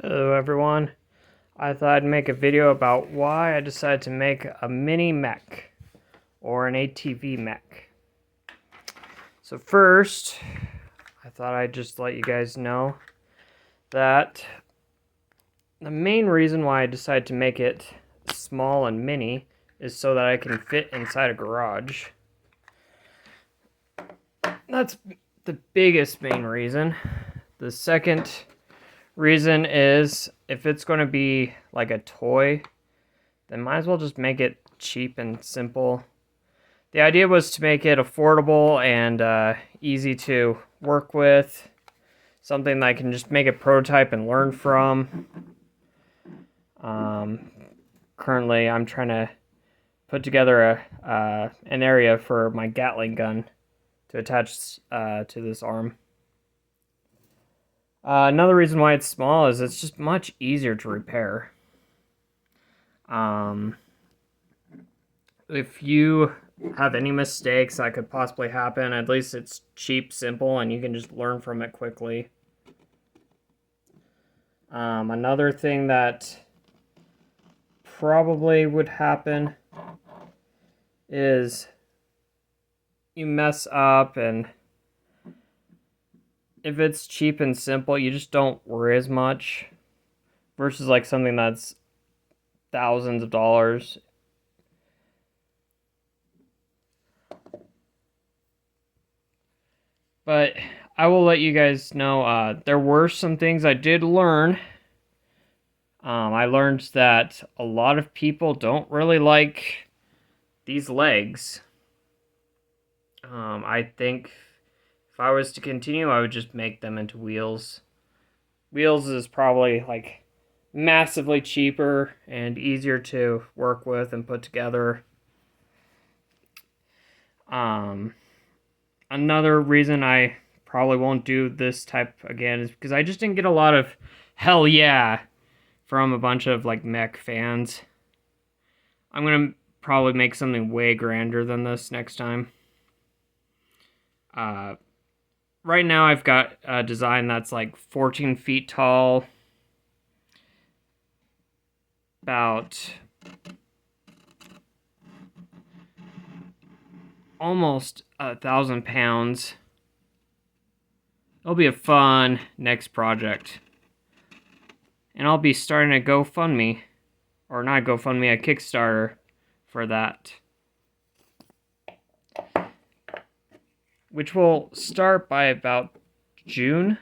Hello everyone. I thought I'd make a video about why I decided to make a Mini-Mech or an ATV mech. So first, I thought I'd just let you guys know that the main reason why I decided to make it small and mini is so that I can fit inside a garage. That's the biggest main reason. The second reason is if it's going to be like a toy, then might as well just make it cheap and simple. The idea was to make it affordable and easy to work with, something that I can just make a prototype and learn from. Currently I'm trying to put together an area for my Gatling gun to attach to this arm. Another reason why it's small is it's just much easier to repair. If you have any mistakes that could possibly happen, at least it's cheap, simple, and you can just learn from it quickly. Another thing that probably would happen is you mess up, and if it's cheap and simple, you just don't worry as much versus like something that's thousands of dollars. But I will let you guys know, there were some things I did learn. I learned that a lot of people don't really like these legs. I think if I was to continue, I would just make them into wheels. Wheels is probably like massively cheaper and easier to work with and put together. Another reason I probably won't do this type again is because I just didn't get a lot of hell yeah from a bunch of like mech fans. I'm gonna probably make something way grander than this next time. Right now I've got a design that's like 14 feet tall, about almost 1,000 pounds. It'll be a fun next project. And I'll be starting a GoFundMe, or not a GoFundMe, a Kickstarter for that, which will start by about June.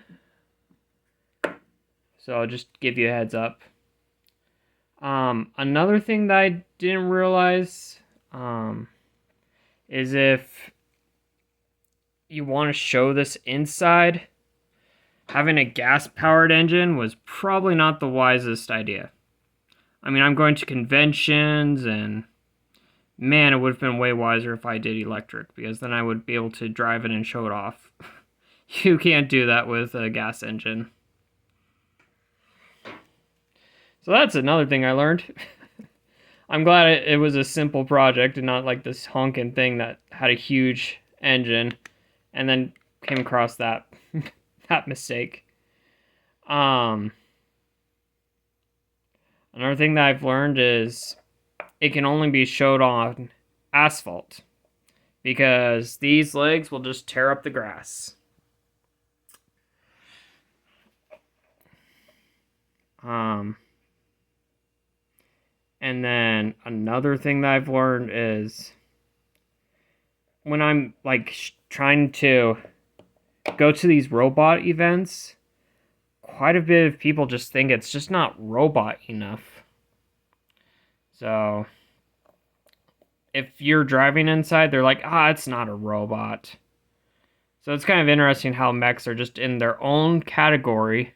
So I'll just give you a heads up. Another thing that I didn't realize is if you want to show this inside, having a gas-powered engine was probably not the wisest idea. I mean, I'm going to conventions, and man, it would have been way wiser if I did electric, because then I would be able to drive it and show it off. You can't do that with a gas engine. So that's another thing I learned. I'm glad it was a simple project and not like this honking thing that had a huge engine and then came across that that mistake. Another thing that I've learned is it can only be showed on asphalt because these legs will just tear up the grass. And then another thing that I've learned is when I'm like trying to go to these robot events, quite a bit of people just think it's just not robot enough. So if you're driving inside, they're like, it's not a robot. So it's kind of interesting how mechs are just in their own category,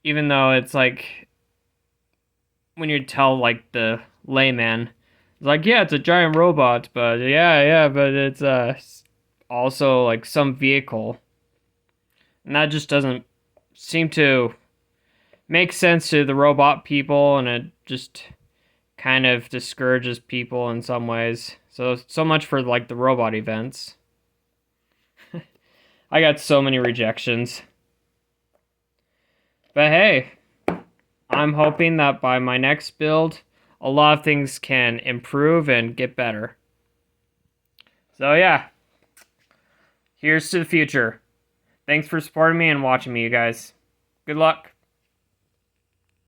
even though it's like, when you tell like the layman, it's like, yeah, it's a giant robot, but but it's also like some vehicle. And that just doesn't seem to make sense to the robot people, and it just kind of discourages people in some ways. So much for like the robot events. I got so many rejections. But hey, I'm hoping that by my next build, a lot of things can improve and get better. So yeah, here's to the future. Thanks for supporting me and watching me, you guys. Good luck.